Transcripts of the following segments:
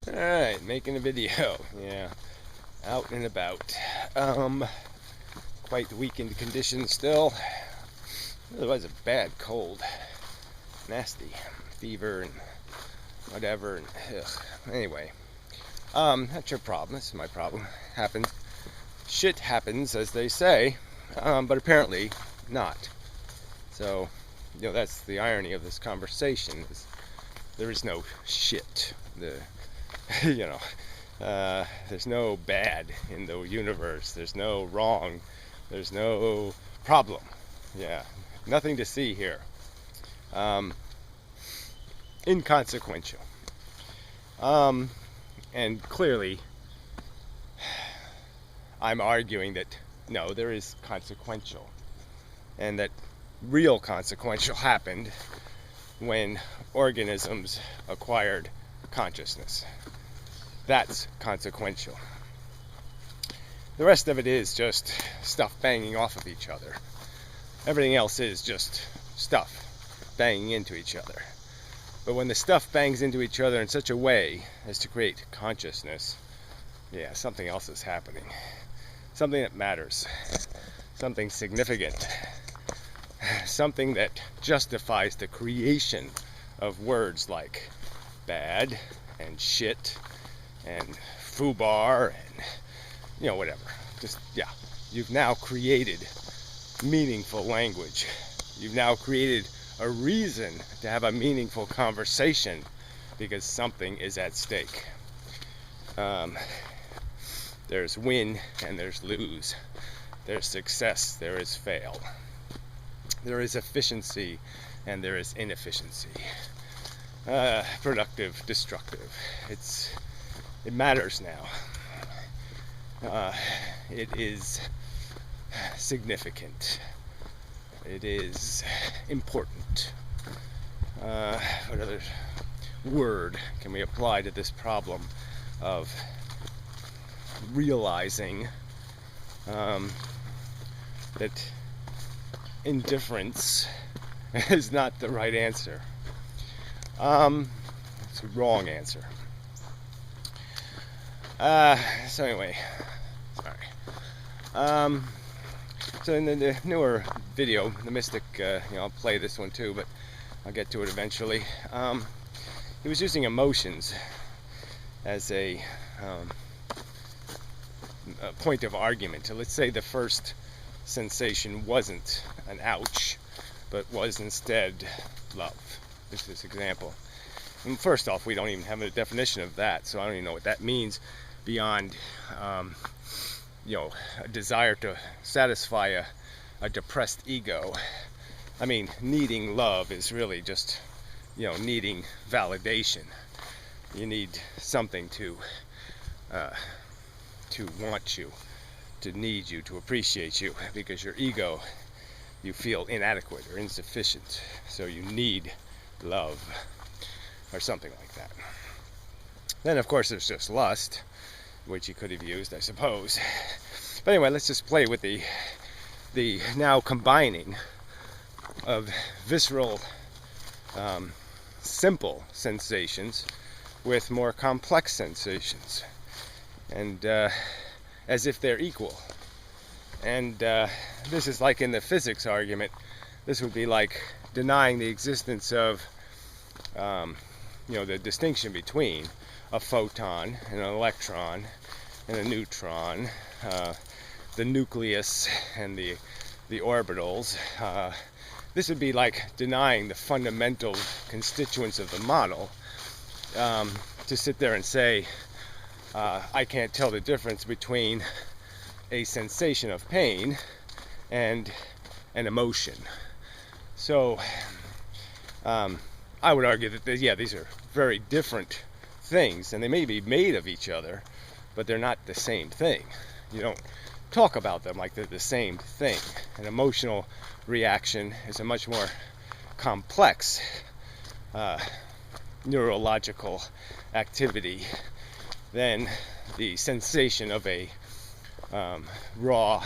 Alright, making a video. Yeah, out and about. Quite weakened condition still. Otherwise, a bad cold. Nasty. Fever and whatever. And, anyway, that's your problem. This is my problem. Happens. Shit happens, as they say, but apparently not. So, that's the irony of this conversation. Is there is no shit. There's no bad in the universe. There's no wrong. There's no problem. Yeah, nothing to see here. Inconsequential. And clearly, I'm arguing that no, there is consequential, and that real consequential happened when organisms acquired consciousness. That's consequential. The rest of it is just stuff banging off of each other. Everything else is just stuff banging into each other. But when the stuff bangs into each other in such a way as to create consciousness, yeah, something else is happening. Something that matters. Something significant. Something that justifies the creation of words like bad and shit and foobar and whatever. Just, yeah, you've now created meaningful language. You've now created a reason to have a meaningful conversation because something is at stake. There's win and there's lose. There's success, there is fail. There is efficiency and there is inefficiency. Productive, destructive. It matters now. It is significant. It is important. What other word can we apply to this problem of realizing that indifference is not the right answer? It's a wrong answer. So anyway, sorry. So in the newer video, the Mystic, I'll play this one too, but I'll get to it eventually. He was using emotions as a point of argument. So let's say the first sensation wasn't an ouch, but was instead love. This is example. And first off, we don't even have a definition of that, so I don't even know what that means beyond a desire to satisfy a depressed ego. I mean, needing love is really just needing validation. You need something to want you, to need you, to appreciate you, because your ego, you feel inadequate or insufficient, so you need love or something like that. Then of course there's just lust, which you could have used, I suppose. But anyway, let's just play with the now combining of visceral simple sensations with more complex sensations, and as if they're equal. And this is like in the physics argument. This would be like denying the existence of the distinction between a photon and an electron and a neutron, the nucleus and the orbitals. This would be like denying the fundamental constituents of the model, to sit there and say, I can't tell the difference between a sensation of pain and an emotion. So I would argue that these are very different things, and they may be made of each other, but they're not the same thing. You don't talk about them like they're the same thing. An emotional reaction is a much more complex neurological activity than the sensation of a raw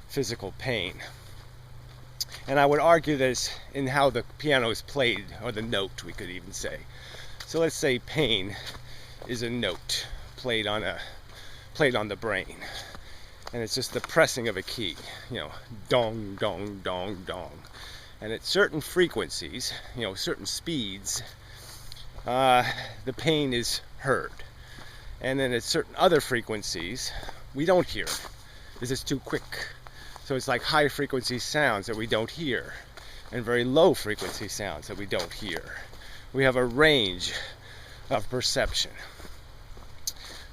physical pain. And I would argue this in how the piano is played, or the note, we could even say. So let's say pain is a note played on the brain, and it's just the pressing of a key, dong, dong, dong, dong. And at certain frequencies, certain speeds, the pain is heard. And then at certain other frequencies, we don't hear it because it's too quick. So it's like high frequency sounds that we don't hear, and very low frequency sounds that we don't hear. We have a range of perception.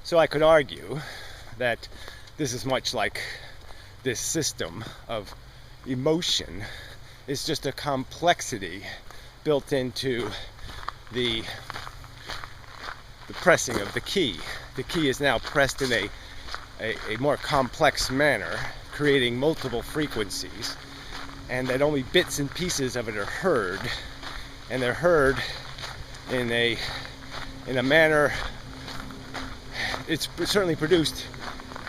So I could argue that this is much like this system of emotion is just a complexity built into the pressing of the key. The key is now pressed in a more complex manner, creating multiple frequencies, and that only bits and pieces of it are heard, and they're heard in a manner. It's certainly produced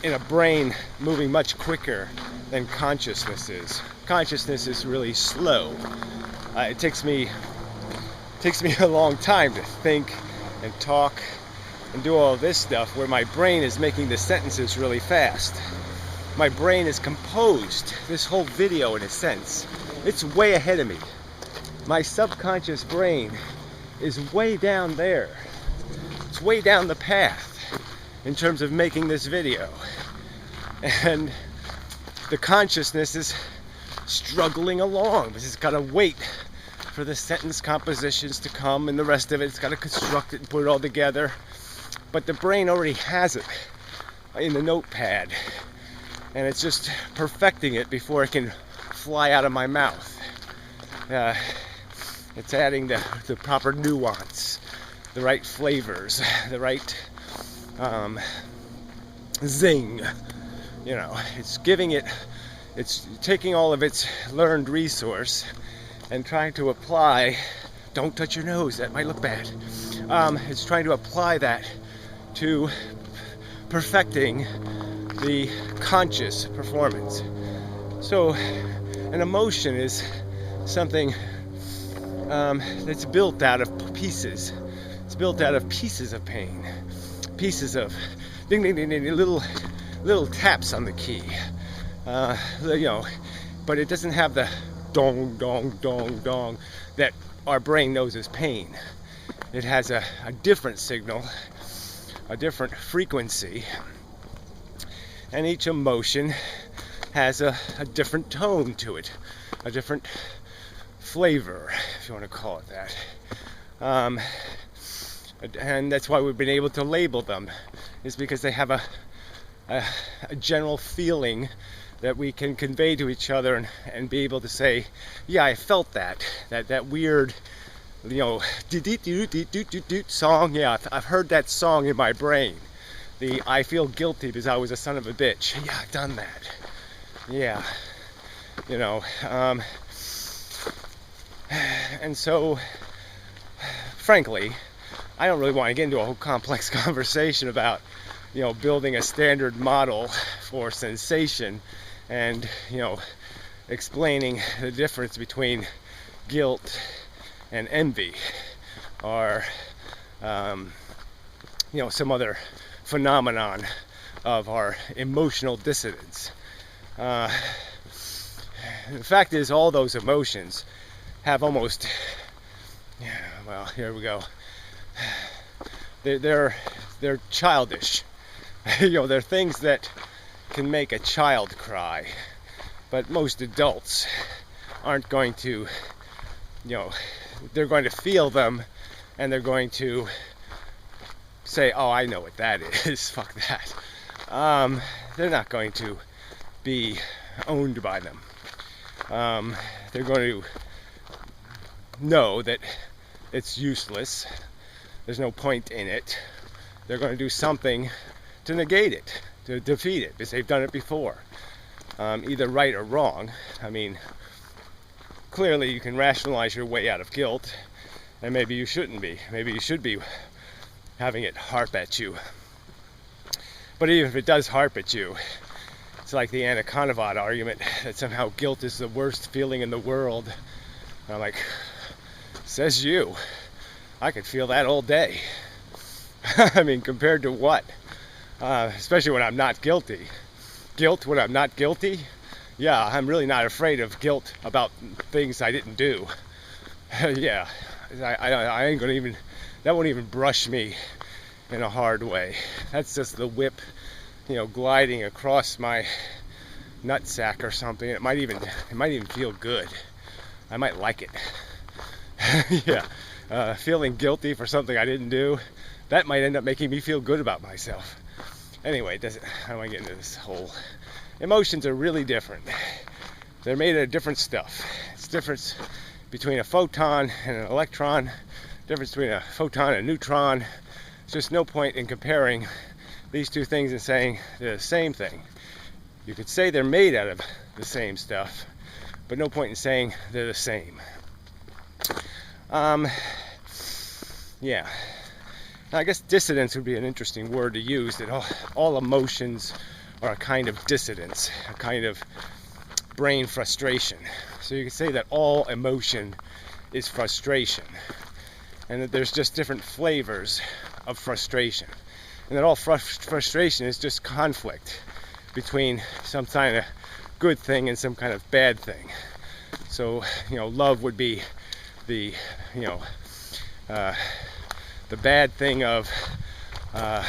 in a brain moving much quicker than consciousness is. Consciousness is really slow. It takes me a long time to think and talk and do all this stuff, where my brain is making the sentences really fast. My brain is composed. This whole video, in a sense, it's way ahead of me. My subconscious brain is way down there. It's way down the path in terms of making this video. And the consciousness is struggling along because it's got to wait for the sentence compositions to come, and the rest of it's got to construct it and put it all together. But the brain already has it in the notepad, and it's just perfecting it before it can fly out of my mouth. It's adding the proper nuance, the right flavors, the right zing. It's giving it, it's taking all of its learned resource and trying to apply. Don't touch your nose, that might look bad. It's trying to apply that to perfecting the conscious performance. So an emotion is something that's built out of pieces. It's built out of pieces of pain, pieces of ding ding ding ding, little taps on the key, but it doesn't have the dong dong dong dong that our brain knows as pain. It has a different signal, a different frequency, and each emotion has a different tone to it, a different flavor, if you want to call it that. And that's why we've been able to label them, is because they have a general feeling that we can convey to each other and be able to say, yeah, I felt that weird, song. Yeah, I've heard that song in my brain. The I feel guilty because I was a son of a bitch. Yeah, I've done that. Yeah, and so, frankly, I don't really want to get into a whole complex conversation about, building a standard model for sensation and, explaining the difference between guilt and envy, or, some other phenomenon of our emotional dissonance. The fact is, all those emotions have almost, here we go. They're childish. They're things that can make a child cry, but most adults aren't going to, they're going to feel them, and they're going to say, oh, I know what that is, fuck that. They're not going to be owned by them. They're going to know that it's useless, there's no point in it. They're going to do something to negate it, to defeat it, because they've done it before. Either right or wrong. I mean, clearly you can rationalize your way out of guilt, and maybe you shouldn't be. Maybe you should be having it harp at you. But even if it does harp at you, it's like the Anna Konovad argument that somehow guilt is the worst feeling in the world. And I'm like, says you. I could feel that all day. I mean, compared to what? Especially when I'm not guilty. Guilt when I'm not guilty? Yeah, I'm really not afraid of guilt about things I didn't do. Yeah, I ain't gonna even, that won't even brush me in a hard way. That's just the whip, gliding across my nutsack or something. It might even feel good. I might like it. Yeah, feeling guilty for something I didn't do, that might end up making me feel good about myself. Anyway, I don't want to get into this whole. Emotions are really different. They're made of different stuff. It's difference between a photon and an electron, difference between a photon and a neutron. There's just no point in comparing these two things and saying they're the same thing. You could say they're made out of the same stuff, but no point in saying they're the same. Yeah. Now, I guess dissidence would be an interesting word to use, that all emotions are a kind of dissidence, a kind of brain frustration. So you could say that all emotion is frustration, and that there's just different flavors of frustration, and that all frustration is just conflict between some kind of good thing and some kind of bad thing. So, love would be the bad thing of I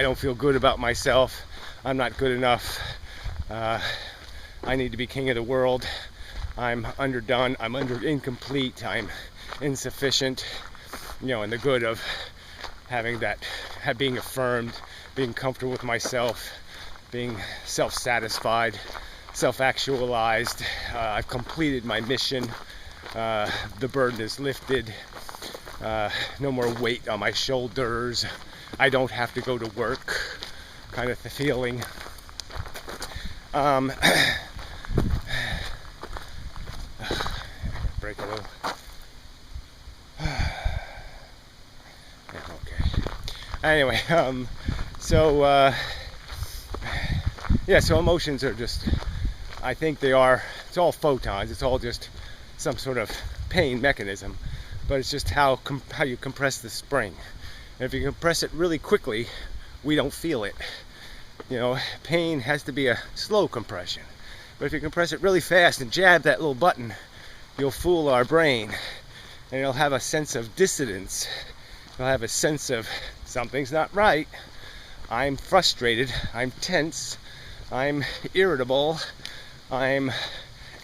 don't feel good about myself, I'm not good enough, I need to be king of the world, I'm underdone, I'm incomplete, I'm insufficient, and the good of being affirmed, being comfortable with myself, being self-satisfied, self-actualized, I've completed my mission, the burden is lifted, no more weight on my shoulders, I don't have to go to work, kind of the feeling. Break a little. Okay. Anyway, so emotions are just, I think it's all photons, it's all just some sort of pain mechanism, but it's just how you compress the spring. And if you compress it really quickly, we don't feel it. Pain has to be a slow compression. But if you compress it really fast and jab that little button, you'll fool our brain, and it'll have a sense of dissidence. It'll have a sense of something's not right. I'm frustrated, I'm tense, I'm irritable, I'm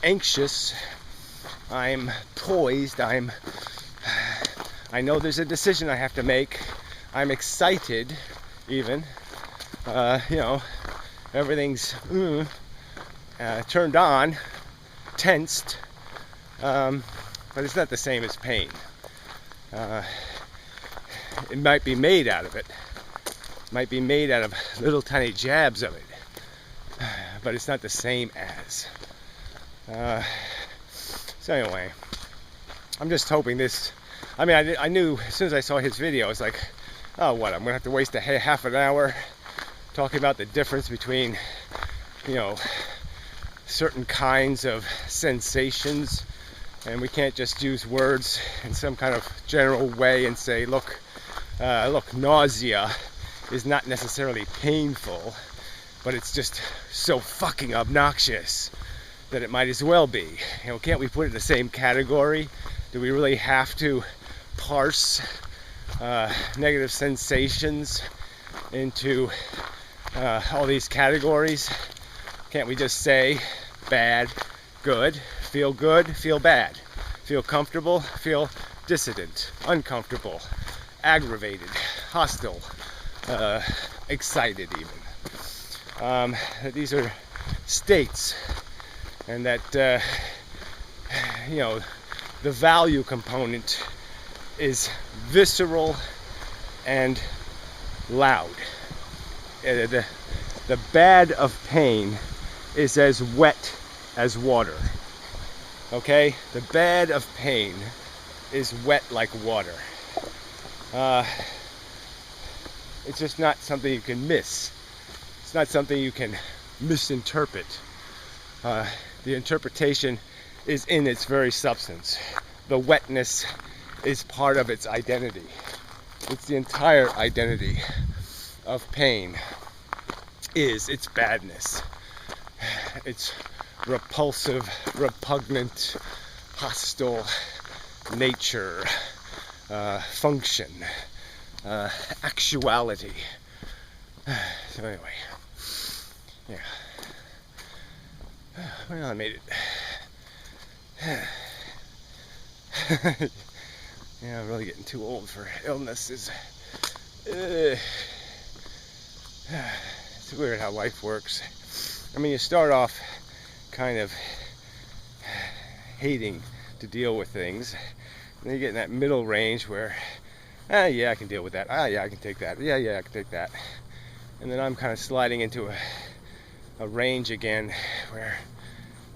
anxious, I'm poised, I know there's a decision I have to make, I'm excited even, everything's turned on, tensed, but it's not the same as pain. It might be made out of it. It might be made out of little tiny jabs of it, but it's not the same as. So anyway, I'm just hoping this. I mean, I knew as soon as I saw his video, I was like, oh, what? I'm gonna have to waste half an hour talking about the difference between, certain kinds of sensations, and we can't just use words in some kind of general way and say, look, nausea is not necessarily painful, but it's just so fucking obnoxious that it might as well be. Can't we put it in the same category? Do we really have to parse negative sensations into all these categories? Can't we just say bad, good, feel bad, feel comfortable, feel dissident, uncomfortable, aggravated, hostile, excited even. These are states, and that the value component is visceral and loud. The bad of pain is as wet as water. Okay? The bad of pain is wet like water. It's just not something you can miss. It's not something you can misinterpret. The interpretation is in its very substance. The wetness is part of its identity. It's the entire identity of pain is its badness, its repulsive, repugnant, hostile nature, function, actuality. So anyway, yeah. Well, I made it. Yeah, I'm really getting too old for illnesses. It's weird how life works. I mean, you start off kind of hating to deal with things, and then you get in that middle range where, yeah, I can deal with that. Yeah, I can take that. Yeah, I can take that. And then I'm kind of sliding into a range again where,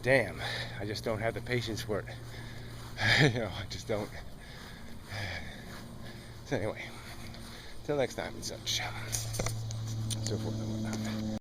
damn, I just don't have the patience for it. I just don't. So anyway, till next time and such. So forth and whatnot.